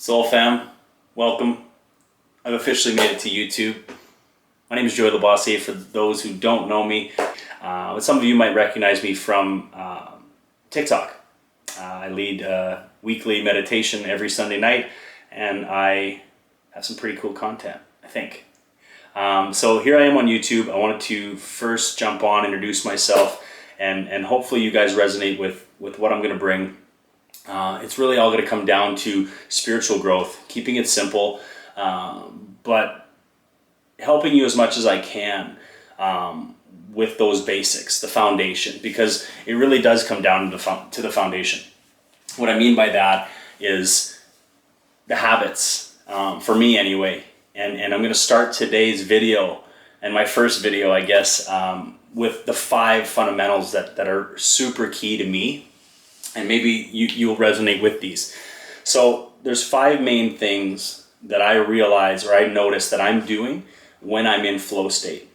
Soul fam, welcome. I've officially made it to YouTube. My name is Joey Labossiere for those who don't know me. But some of you might recognize me from TikTok. I lead weekly meditation every Sunday night, and I have some pretty cool content, I think. So here I am on YouTube. I wanted to first jump on, introduce myself, and hopefully you guys resonate with what I'm going to bring. It's really all going to come down to spiritual growth, keeping it simple, but helping you as much as I can with those basics, the foundation, because it really does come down to the foundation. What I mean by that is the habits, for me anyway, and I'm going to start today's video, and my first video, I guess, with the 5 fundamentals that are super key to me. And maybe you'll resonate with these. So there's 5 main things that I realize or I notice that I'm doing when I'm in flow state,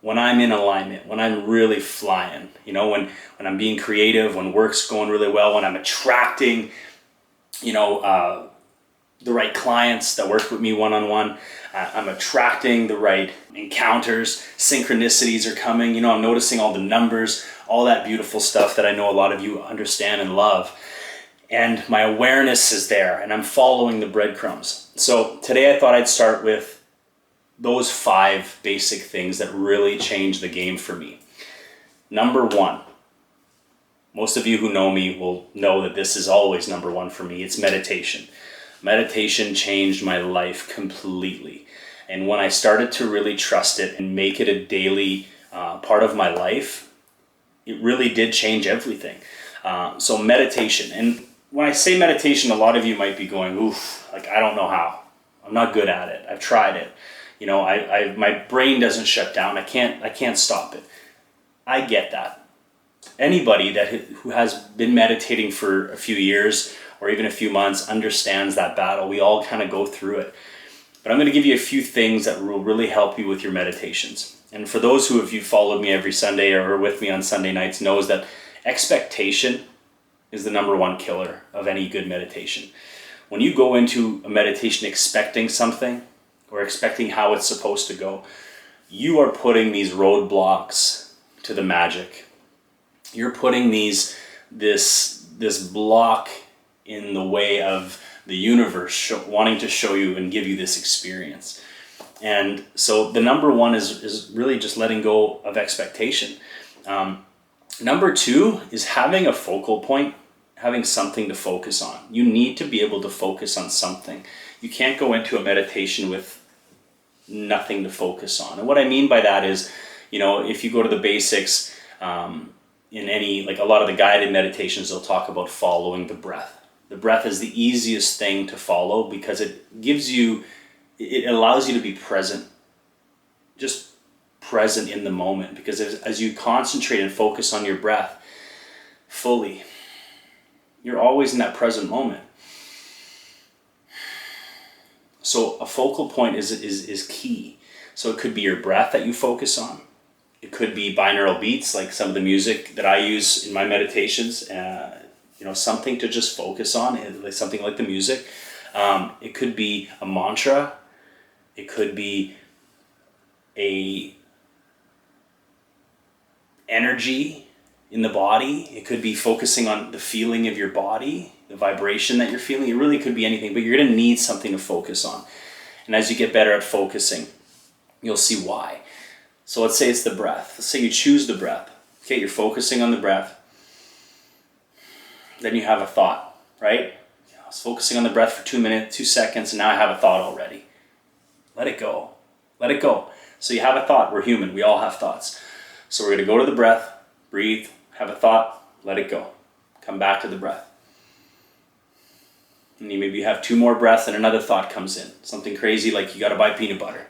when I'm in alignment, when I'm really flying, when I'm being creative, when work's going really well, when I'm attracting, the right clients that work with me one-on-one. I'm attracting the right encounters, synchronicities are coming, I'm noticing all the numbers, all that beautiful stuff that I know a lot of you understand and love. And my awareness is there, and I'm following the breadcrumbs. So today I thought I'd start with those 5 basic things that really change the game for me. Number 1, most of you who know me will know that this is always number 1 for me. It's meditation. Meditation changed my life completely. And when I started to really trust it and make it a daily part of my life, it really did change everything. So meditation. And when I say meditation, a lot of you might be going, oof, I don't know how. I'm not good at it. I've tried it. My brain doesn't shut down. I can't stop it. I get that. Anybody who has been meditating for a few years or even a few months understands that battle. We all kind of go through it. But I'm going to give you a few things that will really help you with your meditations. And for those who, if you followed me every Sunday or are with me on Sunday nights, knows that expectation is the number 1 killer of any good meditation. When you go into a meditation expecting something or expecting how it's supposed to go, you are putting these roadblocks to the magic. You're putting this block in the way of the universe wanting to show you and give you this experience. And so the number 1 is really just letting go of expectation. Number 2 is having a focal point, having something to focus on. You need to be able to focus on something. You can't go into a meditation with nothing to focus on. And what I mean by that is, if you go to the basics, in any, a lot of the guided meditations, they'll talk about following the breath. The breath is the easiest thing to follow because it allows you to be present, just present in the moment. Because as you concentrate and focus on your breath fully, you're always in that present moment. So a focal point is key. So it could be your breath that you focus on. It could be binaural beats, like some of the music that I use in my meditations. Something to just focus on, something like the music. It could be a mantra. It could be a energy in the body. It could be focusing on the feeling of your body, the vibration that you're feeling. It really could be anything, but you're going to need something to focus on. And as you get better at focusing, you'll see why. So let's say it's the breath. Let's say you choose the breath. Okay, you're focusing on the breath. Then you have a thought, right? I was focusing on the breath for 2 seconds, and now I have a thought already. Let it go. Let it go. So you have a thought. We're human. We all have thoughts. So we're going to go to the breath, breathe, have a thought, let it go. Come back to the breath. And you maybe have 2 more breaths and another thought comes in. Something crazy like you got to buy peanut butter.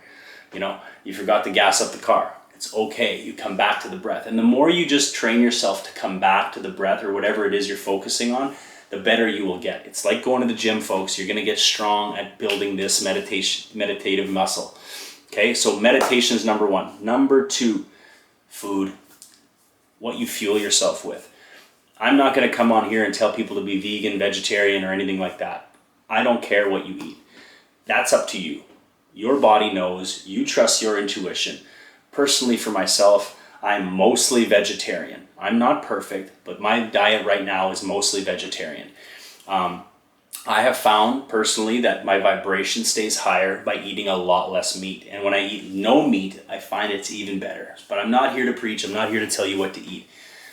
You forgot to gas up the car. It's okay. You come back to the breath. And the more you just train yourself to come back to the breath or whatever it is you're focusing on, the better you will get. It's like going to the gym, folks. You're going to get strong at building this meditative muscle. Okay, so meditation is number 1. Number 2, food. What you fuel yourself with. I'm not going to come on here and tell people to be vegan, vegetarian, or anything like that. I don't care what you eat. That's up to you. Your body knows. You trust your intuition. Personally, for myself, I'm mostly vegetarian. I'm not perfect, but my diet right now is mostly vegetarian. I have found personally that my vibration stays higher by eating a lot less meat. And when I eat no meat, I find it's even better. But I'm not here to preach. I'm not here to tell you what to eat.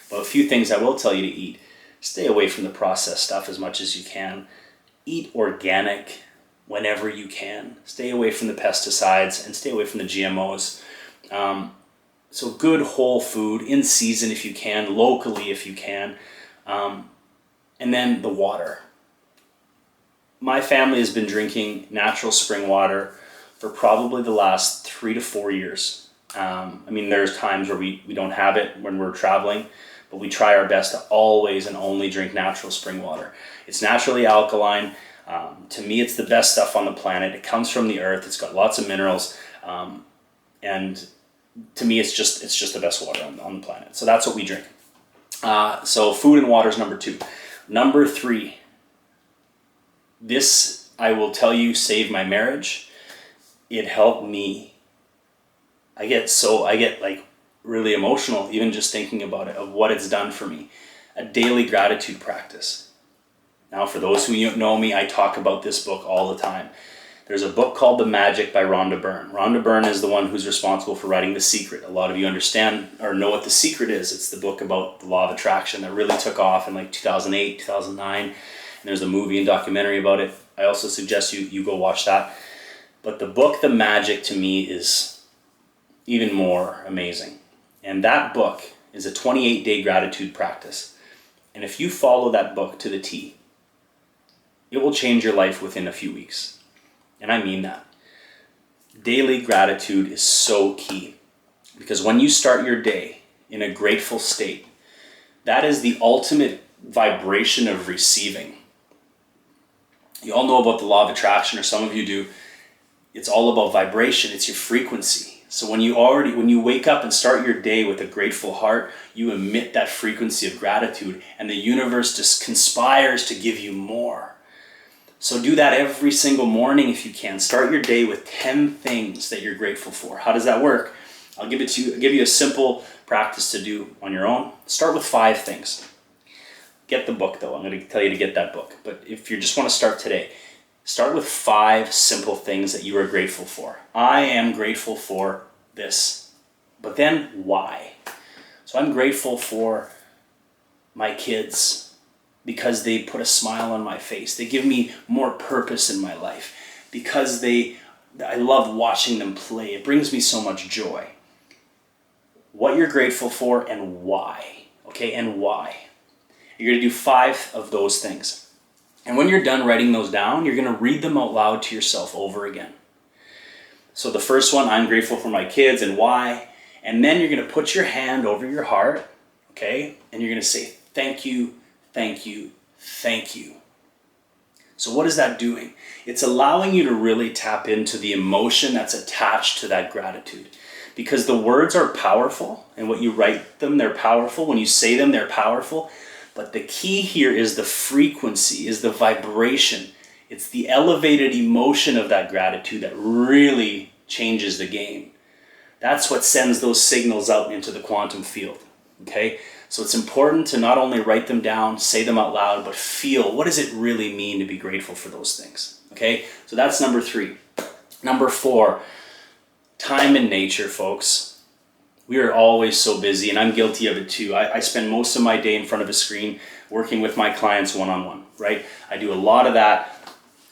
But a few things I will tell you to eat. Stay away from the processed stuff as much as you can. Eat organic whenever you can. Stay away from the pesticides and stay away from the GMOs. So good whole food, in season if you can, locally if you can. And then the water. My family has been drinking natural spring water for probably the last 3 to 4 years. There's times where we don't have it when we're traveling, but we try our best to always and only drink natural spring water. It's naturally alkaline. To me, it's the best stuff on the planet. It comes from the earth. It's got lots of minerals. And to me, it's just the best water on the planet. So that's what we drink. So food and water is number 2. Number 3. This, I will tell you, saved my marriage. It helped me. I get like really emotional even just thinking about it, of what it's done for me. A daily gratitude practice. Now, for those who know me, I talk about this book all the time. There's a book called The Magic by Rhonda Byrne. Rhonda Byrne is the one who's responsible for writing The Secret. A lot of you understand or know what The Secret is. It's the book about the law of attraction that really took off in like 2008, 2009. And there's a movie and documentary about it. I also suggest you go watch that. But the book, The Magic, to me is even more amazing. And that book is a 28-day gratitude practice. And if you follow that book to the T, it will change your life within a few weeks. And I mean that. Daily gratitude is so key. Because when you start your day in a grateful state, that is the ultimate vibration of receiving. You all know about the law of attraction, or some of you do. It's all about vibration. It's your frequency. So when you wake up and start your day with a grateful heart, you emit that frequency of gratitude, and the universe just conspires to give you more. So do that every single morning if you can. Start your day with 10 things that you're grateful for. How does that work? I'll give you a simple practice to do on your own. Start with 5 things. Get the book though. I'm going to tell you to get that book. But if you just want to start today, start with 5 simple things that you are grateful for. I am grateful for this. But then why? So I'm grateful for my kids because they put a smile on my face. They give me more purpose in my life because I love watching them play. It brings me so much joy. What you're grateful for and why. Okay, and why. You're going to do 5 of those things. And when you're done writing those down, you're going to read them out loud to yourself over again. So the first one, I'm grateful for my kids and why. And then you're going to put your hand over your heart, okay? And you're going to say, thank you, thank you, thank you. So what is that doing? It's allowing you to really tap into the emotion that's attached to that gratitude. Because the words are powerful, and what you write them, they're powerful. When you say them, they're powerful. But the key here is the frequency, is the vibration. It's the elevated emotion of that gratitude that really changes the game. That's what sends those signals out into the quantum field, okay? So it's important to not only write them down, say them out loud, but feel, what does it really mean to be grateful for those things, okay? So that's number 3. Number 4, time in nature, folks. We are always so busy, and I'm guilty of it too. I spend most of my day in front of a screen working with my clients one-on-one, right? I do a lot of that,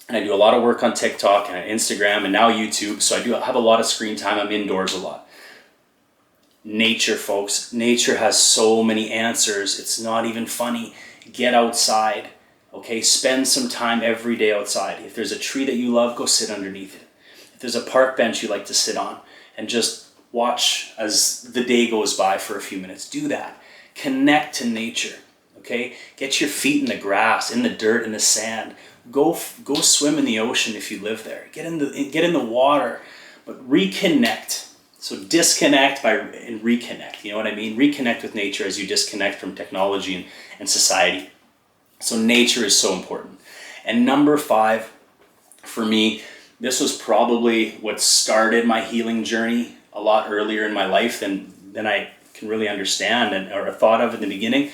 and I do a lot of work on TikTok and Instagram and now YouTube, so I do have a lot of screen time. I'm indoors a lot. Nature, folks. Nature has so many answers. It's not even funny. Get outside, okay? Spend some time every day outside. If there's a tree that you love, go sit underneath it. If there's a park bench you like to sit on and just watch as the day goes by for a few minutes. Do that. Connect to nature, okay? Get your feet in the grass, in the dirt, in the sand. Go swim in the ocean if you live there. Get in the water, but reconnect. So disconnect and reconnect. You know what I mean? Reconnect with nature as you disconnect from technology and society. So nature is so important. And number 5, For me, this was probably what started my healing journey a lot earlier in my life than I can really understand or thought of in the beginning.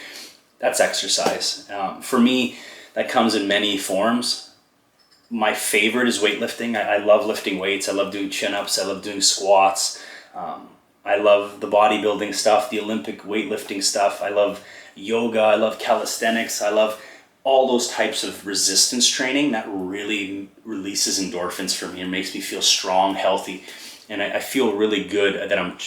That's exercise. For me, that comes in many forms. My favorite is weightlifting. I love lifting weights. I love doing chin-ups. I love doing squats. I love the bodybuilding stuff, the Olympic weightlifting stuff. I love yoga. I love calisthenics. I love all those types of resistance training that really releases endorphins for me and makes me feel strong, healthy. And I feel really good that I'm,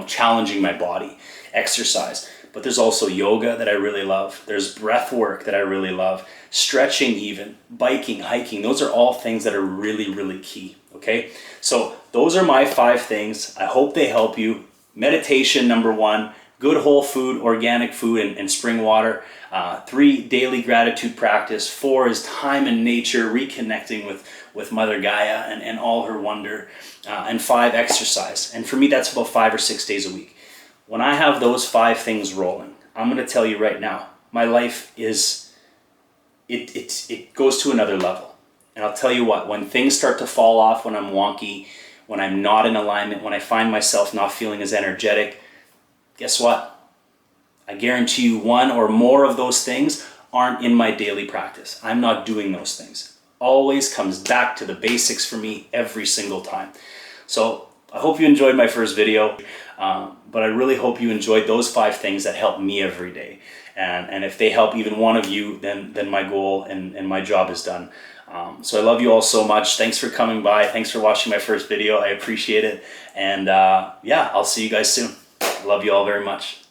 challenging my body. Exercise. But there's also yoga that I really love. There's breath work that I really love. Stretching even, biking, hiking. Those are all things that are really, really key. Okay? So those are my 5 things. I hope they help you. Meditation, number 1. Good whole food, organic food, and spring water. 3, daily gratitude practice. 4 is time in nature, reconnecting with Mother Gaia and all her wonder. And 5, exercise. And for me, that's about 5 or 6 days a week. When I have those 5 things rolling, I'm going to tell you right now, my life is, it goes to another level. And I'll tell you what, when things start to fall off, when I'm wonky, when I'm not in alignment, when I find myself not feeling as energetic, guess what? I guarantee you 1 or more of those things aren't in my daily practice. I'm not doing those things. Always comes back to the basics for me every single time. So I hope you enjoyed my first video, but I really hope you enjoyed those 5 things that help me every day. And if they help even one of you, then my goal and my job is done. So I love you all so much. Thanks for coming by. Thanks for watching my first video. I appreciate it. And I'll see you guys soon. I love you all very much.